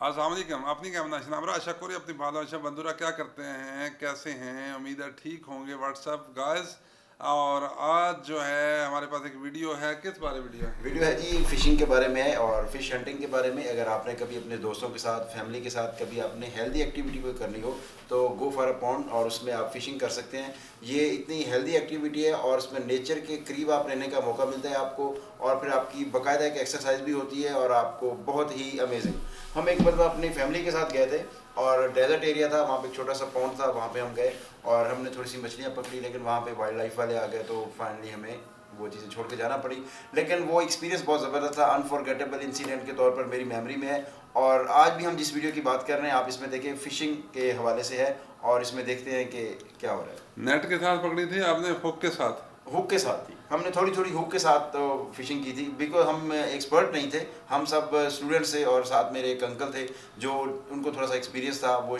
আসসালামুআলাইকুম। আপনি কেমন আছেন? আমরা আশা করি আপনি ভালো আছেন। বন্ধুরা क्या करते हैं, कैसे हैं? उम्मीद है ठीक होंगे। WhatsApp guys. और आज जो है हमारे पास एक वीडियो है। किस बारे वीडियो है? वीडियो है जी फिशिंग के बारे में और फिश हंटिंग के बारे में। अगर आपने कभी अपने दोस्तों के साथ फैमिली के साथ कभी आपने हेल्दी एक्टिविटी कोई करनी हो तो गो फॉर अ पॉन्ड और उसमें आप फिशिंग कर सकते हैं। ये इतनी हेल्दी एक्टिविटी है और उसमें नेचर के करीब आप रहने का मौका मिलता है आपको, और फिर आपकी बाकायदा एक एक्सरसाइज भी होती है और आपको बहुत ही अमेजिंग। हम एक बार अपनी फैमिली के साथ गए थे और डेजर्ट एरिया था, वहाँ पे एक छोटा सा पॉन्ड था, वहाँ पे हम गए और हमने थोड़ी सी मछलियाँ पकड़ी, लेकिन वहाँ पे वाइल्ड लाइफ वाले आ गए तो फाइनली हमें वो चीज़ें छोड़ के जाना पड़ी। लेकिन वो एक्सपीरियंस बहुत ज़बरदस्त था, अनफॉरगेटेबल इंसिडेंट के तौर पर मेरी मेमोरी में है। और आज भी हम जिस वीडियो की बात कर रहे हैं आप इसमें देखें, फिशिंग के हवाले से है और इसमें देखते हैं कि क्या हो रहा है। नेट के साथ पकड़ी थी आपने, हुक के साथ? हुक के साथ थी, हमने थोड़ी थोड़ी हुक के साथ तो फिशिंग की थी, बिकॉज हम एक्सपर्ट नहीं थे, हम सब स्टूडेंट्स थे और साथ मेरे एक अंकल थे जो उनको थोड़ा सा एक्सपीरियंस था, वो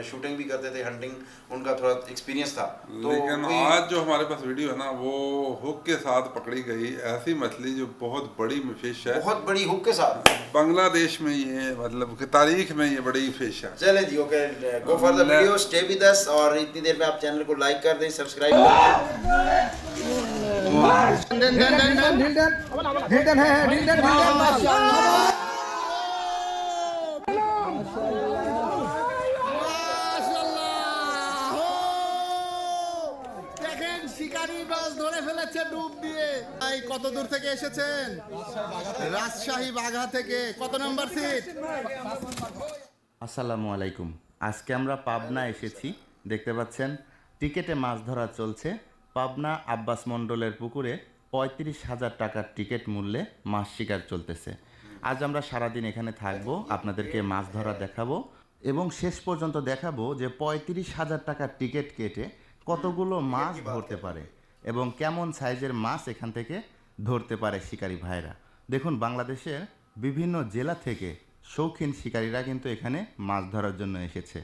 शूटिंग भी करते थे, हंटिंग उनका थोड़ा एक्सपीरियंस था। तो लेकिन आज जो हमारे पास वीडियो है ना, वो हुक के साथ पकड़ी गई ऐसी मछली जो बहुत बड़ी फिश है, बहुत बड़ी हुक के साथ बांग्लादेश में ये मतलब कि तारीख में ये बड़ी फिश है। चले जी, okay, go for the video, stay with us. और इतनी देर में आप चैनल को लाइक कर दें, सब्सक्राइब कर दें। দেখেন শিকারি মাছ ধরে ফেলেছে ডুব দিয়ে। ভাই কত দূর থেকে এসেছেন? রাজশাহী বাঘা থেকে। কত নাম্বার সিট? আসসালামু আলাইকুম। আজকে আমরা পাবনা এসেছি। দেখতে পাচ্ছেন টিকেটে মাছ ধরা চলছে। পাবনা আব্বাস মণ্ডলের পুকুরে ৩৫,০০০ টাকার টিকিট মূল্যে মাছ শিকার চলতেছে। আজ আমরা সারাদিন এখানে থাকবো, আপনাদেরকে মাছ ধরা দেখাবো এবং শেষ পর্যন্ত দেখাবো যে ৩৫,০০০ টাকার টিকিট কেটে কতগুলো মাছ ধরতে পারে এবং কেমন সাইজের মাছ এখান থেকে ধরতে পারে শিকারী ভাইরা। দেখুন, বাংলাদেশের বিভিন্ন জেলা থেকে শৌখিন শিকারীরা কিন্তু এখানে মাছ ধরার জন্য এসেছে।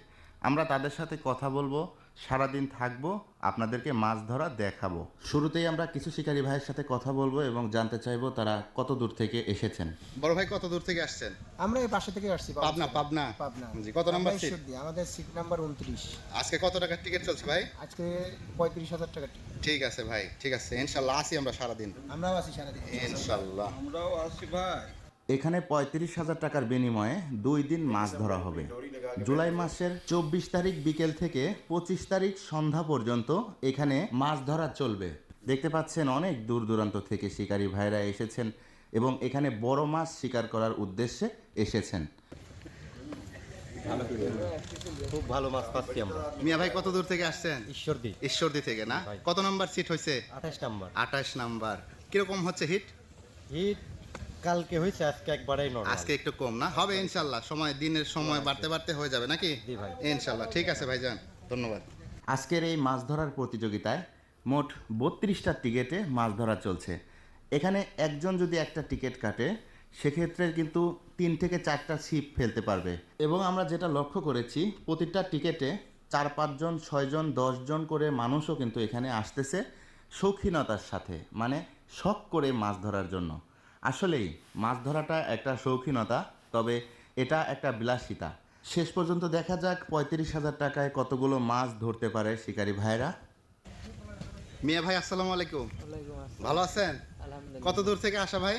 আমরা তাদের সাথে কথা বলবো, সারাদিন থাকবো, আপনাদেরকে মাছ ধরা দেখাবো। শুরুতেই আমরা কিছু শিকারী ভাইয়ের সাথে কথা বলবো এবং জানতে চাইবো তারা কত দূর থেকে এসেছেন। বড় ভাই কত দূর থেকে আসছেন? আমরা এই পাশে থেকে আসছি, পাবনা। পাবনা পাবনা। জি, কত নাম্বার আমরা সিট? ঈশ্বরদী, আমাদের সিট নাম্বার 29। আজকে কত টাকার টিকিট চলছে ভাই? আজকে 35,000 টাকা টিকিট। ঠিক আছে ভাই, ঠিক আছে, ইনশাআল্লাহ আসি আমরা সারাদিন, আমরাও আছি সারাদিন ইনশাআল্লাহ। এখানে ৩৫,০০০ টাকার বিনিময়ে 2 দিন মাছ ধরা হবে। জুলাই মাসের 24 তারিখ বিকেল থেকে 25 তারিখ সন্ধ্যা পর্যন্ত এখানে মাছ ধরা চলবে। দেখতে পাচ্ছেন অনেক দূর দূরান্ত থেকে শিকারী ভাইরা এসেছেন এবং এখানে বড় মাছ শিকার করার উদ্দেশ্যে এসেছেন। খুব ভালো মাছ পাচ্ছি আমরা। মিয়া ভাই কত দূর থেকে আসছেন? ঈশ্বরদী ঈশ্বরদী থেকে না? কত নাম্বার সিট হয়েছে? 28 নাম্বার। 28 নাম্বার। কিরকম হচ্ছে হিট? হিট কালকে হয়েছে, আজকে একবারেই নরমাল। আজকে একটু কম না? হবে ইনশাআল্লাহ, সময় দিনের সময় বাড়তে বাড়তে হয়ে যাবে নাকি? জি ভাই। ইনশাআল্লাহ। ঠিক আছে ভাইজান, ধন্যবাদ। আজকের এই মাছ ধরার প্রতিযোগিতায় মোট 32টা টিকেটে মাছ ধরা চলছে। এখানে একজন যদি একটা টিকিট কাটে সেক্ষেত্রে কিন্তু 3 থেকে 4টা ছিপ ফেলতে পারবে এবং আমরা যেটা লক্ষ্য করেছি প্রতিটা টিকেটে 4-5 জন, 6 জন, 10 জন করে মানুষও কিন্তু এখানে আসতেছে শৌখিনতার সাথে, মানে শখ করে মাছ ধরার জন্য। আসলেই মাছ ধরাটা একটা শৌখিনতা, তবে এটা একটা বিলাসিতা। শেষ পর্যন্ত দেখা যাক ৩৫,০০০ টাকায় কতগুলো মাছ ধরতে পারে শিকারী ভাইরা। মিয়া ভাই আসসালামু আলাইকুম, ভালো আছেন? কত দূর থেকে আসা ভাই?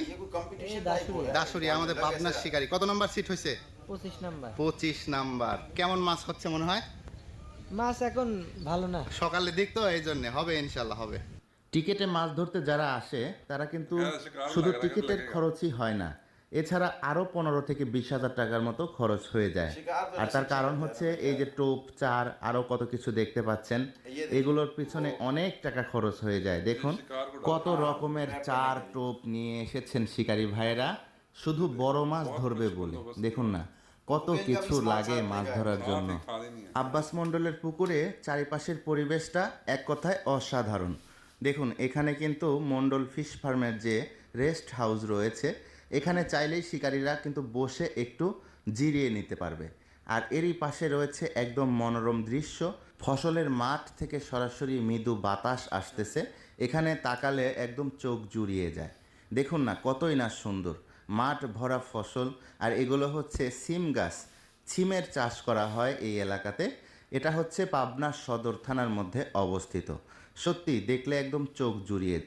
দাসুরি, আমাদের পাবনার শিকারী। কত নাম্বার সিট হয়েছে? 25 নাম্বার। 25 নাম্বার। কেমন মাছ হচ্ছে মনে হয়? মাছ এখন ভালো না। সকালের দিক তো, এই জন্য হবে ইনশাল্লাহ হবে। টিকেটে মাছ ধরতে যারা আসে তারা কিন্তু শুধু টিকিটের খরচই হয় না, এছাড়া আরও 15 থেকে 20,000 টাকার মতো খরচ হয়ে যায়। আর তার কারণ হচ্ছে এই যে টোপ, চার, আরও কত কিছু দেখতে পাচ্ছেন, এগুলোর পিছনে অনেক টাকা খরচ হয়ে যায়। দেখুন কত রকমের চার, টোপ নিয়ে এসেছেন শিকারী ভাইয়েরা শুধু বড় মাছ ধরবে বলে। দেখুন না কত কিছু লাগে মাছ ধরার জন্য। আব্বাস মণ্ডলের পুকুরে চারিপাশের পরিবেশটা এক কথায় অসাধারণ। দেখুন এখানে কিন্তু মণ্ডল ফিশ ফার্মের যে রেস্ট হাউস রয়েছে, এখানে চাইলেই শিকারীরা কিন্তু বসে একটু জিরিয়ে নিতে পারবে। আর এরই পাশে রয়েছে একদম মনোরম দৃশ্য, ফসলের মাঠ থেকে সরাসরি মৃদু বাতাস আসতেছে, এখানে তাকালে একদম চোখ জুড়িয়ে যায়। দেখুন না কতই না সুন্দর, মাঠ ভরা ফসল, আর এগুলো হচ্ছে সিম গাছ। ছিমের চাষ করা হয় এই এলাকাতে। এটা হচ্ছে পাবনা সদর থানার মধ্যে অবস্থিত। সত্যি দেখলে একদম চোখ জুড়িয়ে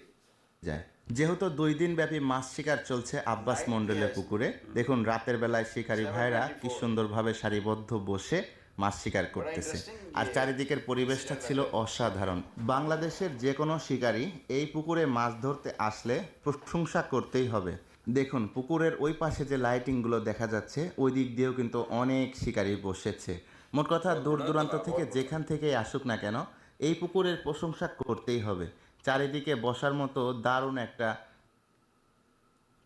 যায়। যেহেতু 2 দিন ব্যাপী মাছ শিকার চলছে আব্বাস মন্ডলের পুকুরে, দেখুন রাতের বেলায় শিকারী ভাইরা কি সুন্দরভাবে সারিবদ্ধ বসে মাছ শিকার করতেছে, আর চারিদিকের পরিবেশটা ছিল অসাধারণ। বাংলাদেশের যে কোনো শিকারী এই পুকুরে মাছ ধরতে আসলে প্রশংসা করতেই হবে। দেখুন পুকুরের ওই পাশে যে লাইটিংগুলো দেখা যাচ্ছে, ওই দিক দিয়েও কিন্তু অনেক শিকারী বসেছে। মোট কথা দূর দূরান্ত থেকে যেখান থেকেই আসুক না কেন, এই পুকুরের প্রশংসা করতেই হবে। চারিদিকে বসার মতো দারুণ একটা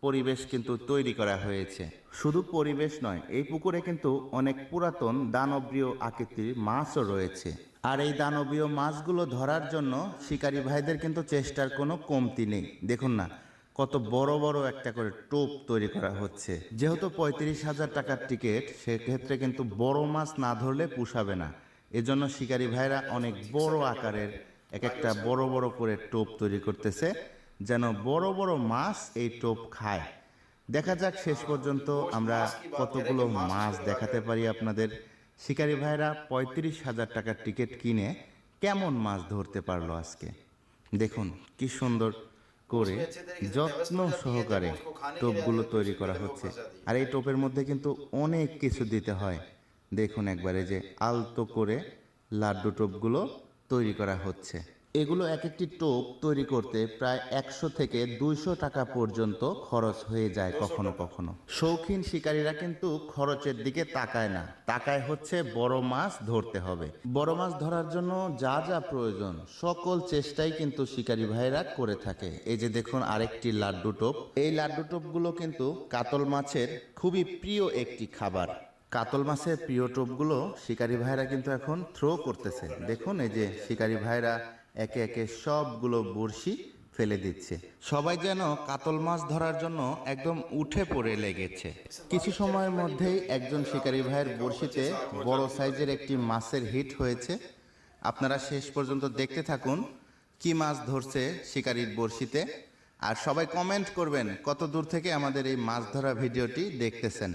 পরিবেশ কিন্তু তৈরি করা হয়েছে। শুধু পরিবেশ নয়, এই পুকুরে কিন্তু অনেক পুরাতন দানবীয় আকৃতির মাছও রয়েছে। আর এই দানবীয় মাছগুলো ধরার জন্য শিকারী ভাইদের কিন্তু চেষ্টার কোনো কমতি নেই। দেখুন না কত বড় বড় একটা করে টোপ তৈরি করা হচ্ছে। যেহেতু 35,000 টাকার টিকিট, সেক্ষেত্রে কিন্তু বড় মাছ না ধরলে পুষাবে না। এজন্য শিকারী ভাইরা অনেক বড় আকারের এক একটা বড় বড় করে টোপ তৈরি করতেছে, যেন বড় বড় মাছ এই টোপ খায়। দেখা যাক শেষ পর্যন্ত আমরা কতগুলো মাছ দেখাতে পারি আপনাদের। শিকারী ভাইরা 35,000 টাকার টিকিট কিনে কেমন মাছ ধরতে পারলো আজকে। দেখুন কি সুন্দর করে যত্ন সহকারে টোপগুলো তৈরি করা হচ্ছে। আর এই টোপের মধ্যে কিন্তু অনেক কিছু দিতে হয়। দেখুন একবারে যে আলতো করে লাড্ডু টোপগুলো তৈরি করা হচ্ছে। এগুলো এক একটি টোপ তৈরি করতে প্রায় 100 থেকে 200 টাকা পর্যন্ত খরচ হয়ে যায় কখনো কখনো। শৌখিন শিকারীরা কিন্তু খরচের দিকে তাকায় না, তাকায় হচ্ছে বড় মাছ ধরতে হবে। বড় মাছ ধরার জন্য যা যা প্রয়োজন সকল চেষ্টাই কিন্তু শিকারী ভাইরা করে থাকে। এই যে দেখুন আরেকটি লাড্ডু টোপ। এই লাড্ডু টোপগুলো কিন্তু কাতল মাছের খুবই প্রিয় একটি খাবার। কাতল মাছের প্রিয় টোপগুলো শিকারী ভাইরা কিন্তু এখন থ্রো করতেছে। দেখুন এই যে শিকারী ভাইরা একে একে সবগুলো বড়শি ফেলে দিচ্ছে। সবাই যেন কাতল মাছ ধরার জন্য একদম উঠে পড়ে লেগেছে। কিছু সময়ের মধ্যেই একজন শিকারী ভাইয়ের বড়শিতে বড় সাইজের একটি মাছের হিট হয়েছে। আপনারা শেষ পর্যন্ত দেখতে থাকুন কি মাছ ধরছে শিকারীর বড়শিতে। আর সবাই কমেন্ট করবেন কত দূর থেকে আমাদের এই মাছ ধরা ভিডিওটি দেখতেছেন।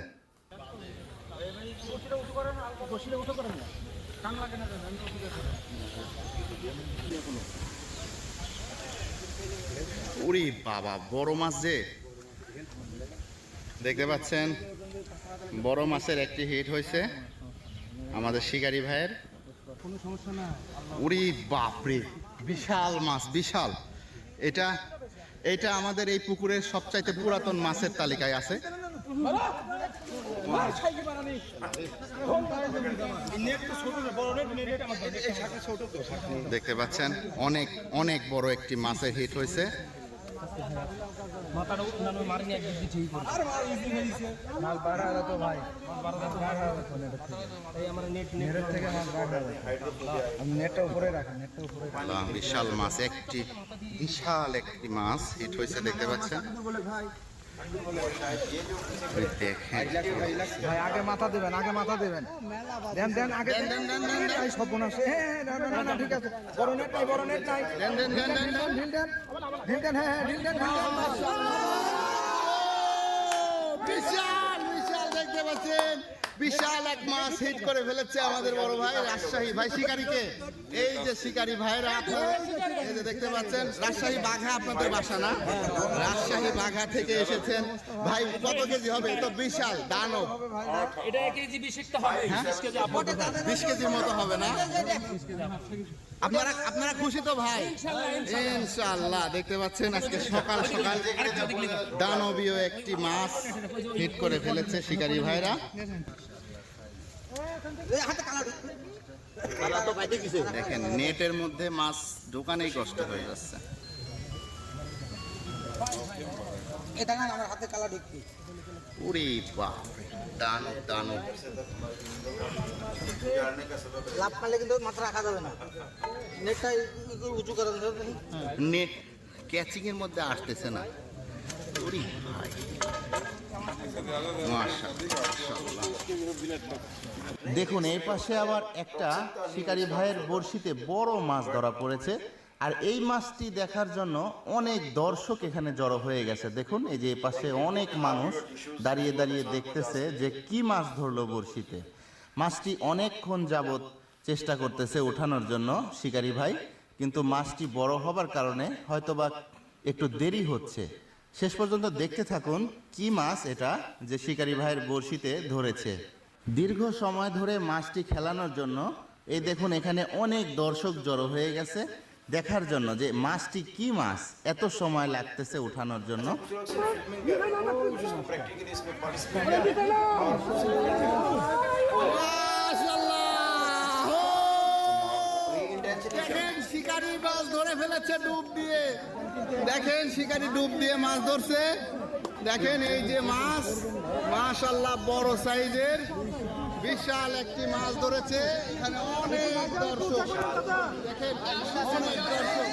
ওরে বাবা, বড় মাছ যে দেখতে পাচ্ছেন, বড় মাছের একটি হিট হয়েছে আমাদের শিকারী ভাইয়ের। ওরে বাপরে, বিশাল মাছ, বিশাল। এটা আমাদের এই পুকুরের সবচাইতে পুরাতন মাছের তালিকায় আছে। দেখতে পাচ্ছেন অনেক অনেক বড় একটি মাছের হিট হয়েছে। বিশাল মাছ, একটি বিশাল একটি মাছ হিট হয়েছে দেখতে পাচ্ছেন। ভাই আগে মাথা দেবেন, আগে মাথা দেবেন। দেন দেন আগে দেন দেন দেন দেন এই সর্বনাশ। হ্যাঁ না না ঠিক আছে। বড় নেট নাই, বড় নেট নাই। দেন দেন দেন দেন দেন ঢিল দেন। ঢিল দেন, হ্যাঁ ঢিল দেন, ঢিল দেন। বিশাল বিশাল দেখতে পাচ্ছেন, বিশাল এক মাছ হিট করে ফেলেছে আমাদের বড় ভাই রাজশাহী ভাই শিকারীকে। এই যে শিকারী ভাইরা এই যে দেখতে পাচ্ছেন, রাজশাহী বাঘা আপনাদের বাসা না? রাজশাহী বাঘা থেকে এসেছেন ভাই। কত কেজি হবে? তো বিশাল দানব। এটা 1 কেজি 20 হবে। 20 কেজির মতো হবে না? আপনারা খুশি তো ভাই? ইনশাআল্লাহ। দেখতে পাচ্ছেন আজকে সকাল সকাল দানবীয় একটি মাছ হিট করে ফেলেছে শিকারী ভাইরা। দেখেন নেটের মধ্যে মাছ ঢোকানেই কষ্ট হয়ে যাচ্ছে। ওরে বাপ, দানব দানব। লাভ পারলে কিন্তু মাথা রাখা যাবে না। নেটটা উঁচু করে দেন। নেট ক্যাচিং এর মধ্যে আসতেছে না। ওরে ভাই, দেখুন এই পাশে আবার একটা শিকারী ভাইয়ের বড়শিতে বড় মাছ ধরা পড়েছে। আর এই মাছটি দেখার জন্য অনেক দর্শক এখানে জড়ো হয়ে গেছে। দেখুন এই যে এই পাশে অনেক মানুষ দাঁড়িয়ে দাঁড়িয়ে দেখতেছে যে কি মাছ ধরলো বড়শিতে। মাছটি অনেকক্ষণ যাবৎ চেষ্টা করতেছে ওঠানোর জন্য শিকারি ভাই, কিন্তু মাছটি বড় হবার কারণে হয়তোবা একটু দেরি হচ্ছে। শেষ পর্যন্ত দেখতে থাকুন কি মাছ এটা যে শিকারি ভাইয়ের বড়শিতে ধরেছে। দীর্ঘ সময় ধরে মাছটি খেলানোর জন্য এই দেখুন এখানে অনেক দর্শক জড়ো হয়ে গেছে দেখার জন্য যে মাছটি কি মাছ, এত সময় লাগতেছে উঠানোর জন্য। দেখেন শিকারি মাছ ধরে ফেলেছে ডুব দিয়ে, দেখেন শিকারি ডুব দিয়ে মাছ ধরছে। দেখেন এই যে মাছ, মাশাআল্লাহ বড় সাইজের বিশাল একটি মাছ ধরেছে। এখানে অনেক দর্শক, দেখেন অনেক দর্শক।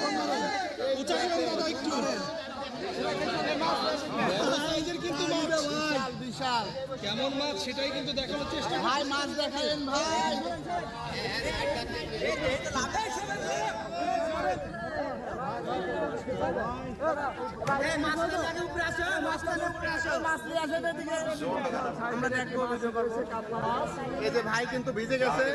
বিশাল বিশাল কেমন মাছ সেটাই কিন্তু দেখানোর চেষ্টা ভাই, মাছ দেখালেন ভাই। এই যে ভাই কিন্তু ভিজে গেছে।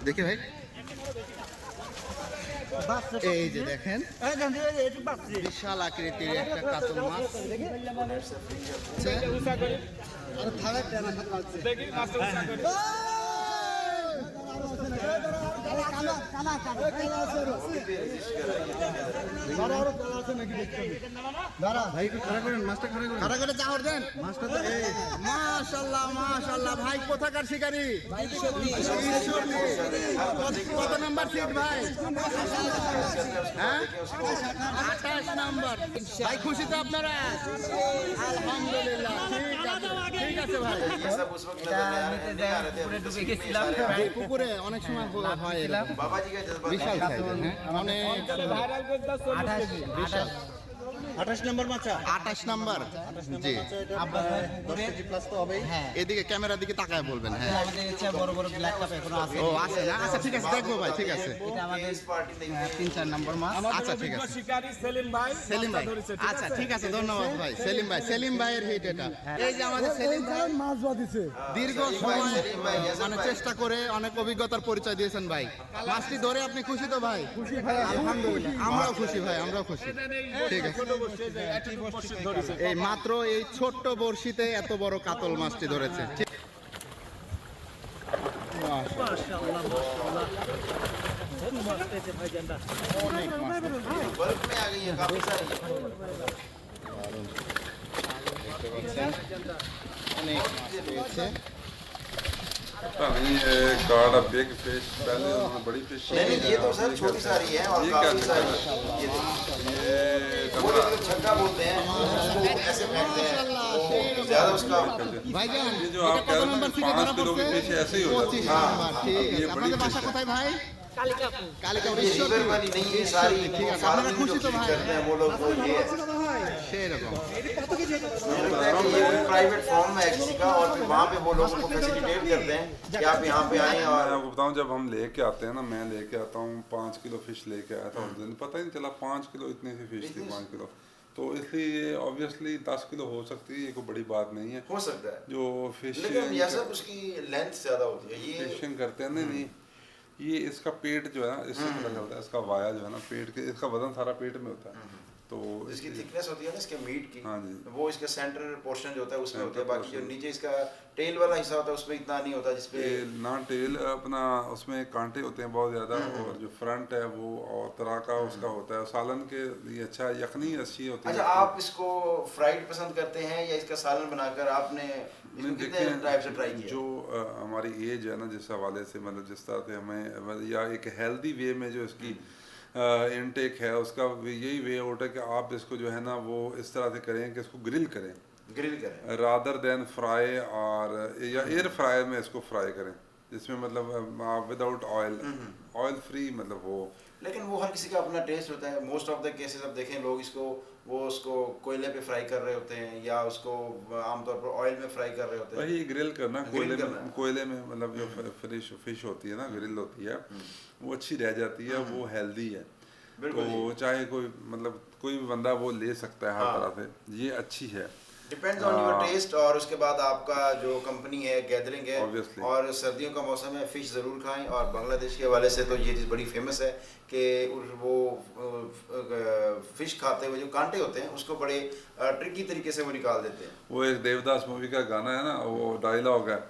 দেখি ভাই, এই যে দেখেন বিশাল আকৃতির একটা কাতল মাছ। মাশাআল্লাহ মাশাআল্লাহ ভাই, কোথাকার শিকারি? কত নাম্বার সিট ভাই? হ্যাঁ 28 নাম্বার। ভাই খুশি তো আপনারা? আলহামদুলিল্লাহ, ঠিক আছে ভাই। ভাই পুকুরে অনেক সময় হয় এরকম। বিশাল সাইজের, হ্যাঁ অনেক বিশাল। 28 নম্বর মাছা, 28 নাম্বার। জি, এদিকে ক্যামেরার দিকে তাকায় বলবেন। হ্যাঁ আমাদের ইচ্ছা বড় বড় ব্ল্যাক কাপ এখনো আছে। ও আছে না? আচ্ছা ঠিক আছে, দেখবো ভাই, ঠিক আছে। এটা আমাদের 3-4 নম্বর মাছ। আচ্ছা ঠিক আছে, শিকারী সেলিম ভাই, সেলিম ভাই। আচ্ছা ঠিক আছে, ধন্যবাদ ভাই। সেলিম ভাই, সেলিম ভাইয়ের হিট এটা। এই যে আমাদের সেলিম ভাই মাছ বাঁধিছে। দীর্ঘ সময় মানে চেষ্টা করে অনেক অভিজ্ঞতার পরিচয় দিয়েছেন ভাই। মাছটি ধরে আপনি খুশি তো ভাই? খুশি ভাই, আলহামদুলিল্লাহ। আমরাও খুশি ভাই, আমরাও খুশি। ঠিক আছে, এই মাত্র এই ছোট্ট বড়শিতে এত বড় কাতল মাছটি ধরেছে। पता नहीं ये गॉड ऑफ बिग फिश, पहले उन्होंने बड़ी फिश नहीं ये तो सर छोटी सारी है और ये काफी क्या सारी है? ये देखिए, ये वो देखिए छक्का बोलते हैं, उसको ऐसे फेंकते हैं, वो ज्यादा उसका ভাইজান ये जो এটা आप কত कह रहे নাম্বার हैं থেকে 5 ধরা किलो की পড়ছে? फिश ऐसे ही हो जाती 25 है। নাম্বার। ঠিক ये আছে, बड़ी আপনাদের फिश বাসা है। কোথায় ভাই? কালিকাপুর। কালিকা ये लीवर वाली नहीं है सारी, ঠিক আছে, फार्मिंग আপনারা जो খুশি তো fish ভাই? करते हैं वो लोग वो ये है। সেই রকম। मुझे लगता है कि ये कोई प्राइवेट फॉर्म है किसी का और फिर वहाँ पे वो लोगों को फैसिलिटेट करते हैं कि आप यहाँ पे आए मैं और आपको बताऊं, जब हम लेके आते हैं ना, मैं लेके आता हूँ 5 किलो फिश लेके आया था उस दिन, पता ही नहीं चला 5 किलो इतनी सी फिश थी 5 किलो। तो इसलिए ये ऑब्वियसली 10 किलो हो सकती है, ये कोई बड़ी बात नहीं है। हो सकता है, जो फिश लेकिन यह सब उसकी लेंथ ज्यादा होती है। ये फिशिंग करते हैं नहीं, ये इसका पेट जो है ना, इससे पता चलता है इसका वाया जो है ना पेट के, इसका वजन सारा पेट में होता है। तो इसकी थिकनेस होती है ना इसके मीट की, हाँ जी। वो इसका सेंटर पोर्शन जो होता है उसमें होता है, सेंटर बाकी जो portion। नीचे इसका टेल वाला हिस्सा होता है उसमें इतना नहीं होता जिसपे ये ना टेल अपना, उसमें कांटे होते हैं बहुत ज़्यादा, और जो फ्रंट है वो और तरह का उसका होता है। सालन के लिए अच्छा है, यखनी अच्छी होती है। अच्छा, आप इसको फ्राइड पसंद करते हैं या इसका सालन बनाकर आपने इसको कितने टाइप से ट्राई किया? जो हमारी एज है ना, जिस हवाले से मतलब जिस तरह से हमें या एक हेल्दी वे में जो इसकी इनटेक है, उसका यही वे आउट है कि आप इसको जो है ना वो इस तरह से करें कि इसको ग्रिल करें, ग्रिल करें रादर देन फ्राई, और या एयर फ्रायर में इसको फ्राई करें, जिसमें मतलब विदाउट ऑयल, ऑयल फ्री मतलब हो। लेकिन वो हर किसी का अपना टेस्ट होता है। मोस्ट ऑफ द केसेस अब देखें लोग उसको कोयले पे फ्राई कर रहे होते हैं या उसको आमतौर पर ऑयल में फ्राई कर रहे होते हैं। वही ग्रिल करना, Grill करना। कोयले में मतलब जो फिश होती है ना, ग्रिल होती है, वो अच्छी रह जाती है, वो हेल्दी है। बिल्कुल तो चाहे कोई मतलब कोई भी बंदा वो ले सकता है हर हाँ। तरह से, ये अच्छी है। Depends on your taste. और उसके बाद आपका जो कंपनी है, गैदरिंग है, Obviously। और सर्दियों का मौसम है, फिश ज़रूर खाएं। और बांग्लादेश के हवाले से तो ये चीज़ बड़ी फेमस है कि वो फिश खाते हुए जो कांटे होते हैं उसको बड़े ट्रिकी तरीके से वो निकाल देते हैं। वो एक देवदास मूवी का गाना है ना, वो डायलॉग है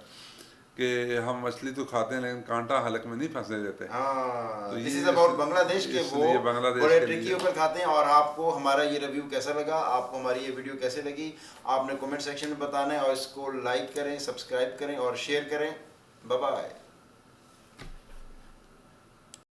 कि हम मछली तो खाते हैं लेकिन कांटा हलक में नहीं फंसने देते। हाँ, तो दिस ये इज अबाउट बांग्लादेश के। वो इसलिए बांग्लादेश बड़े के ट्रिकी लिए। होकर खाते हैं। और आपको हमारा ये रिव्यू कैसा लगा, आपको हमारी ये वीडियो कैसे लगी, आपने कमेंट सेक्शन में बताना है। और इसको लाइक करें, सब्सक्राइब करें और शेयर करें। Bye bye.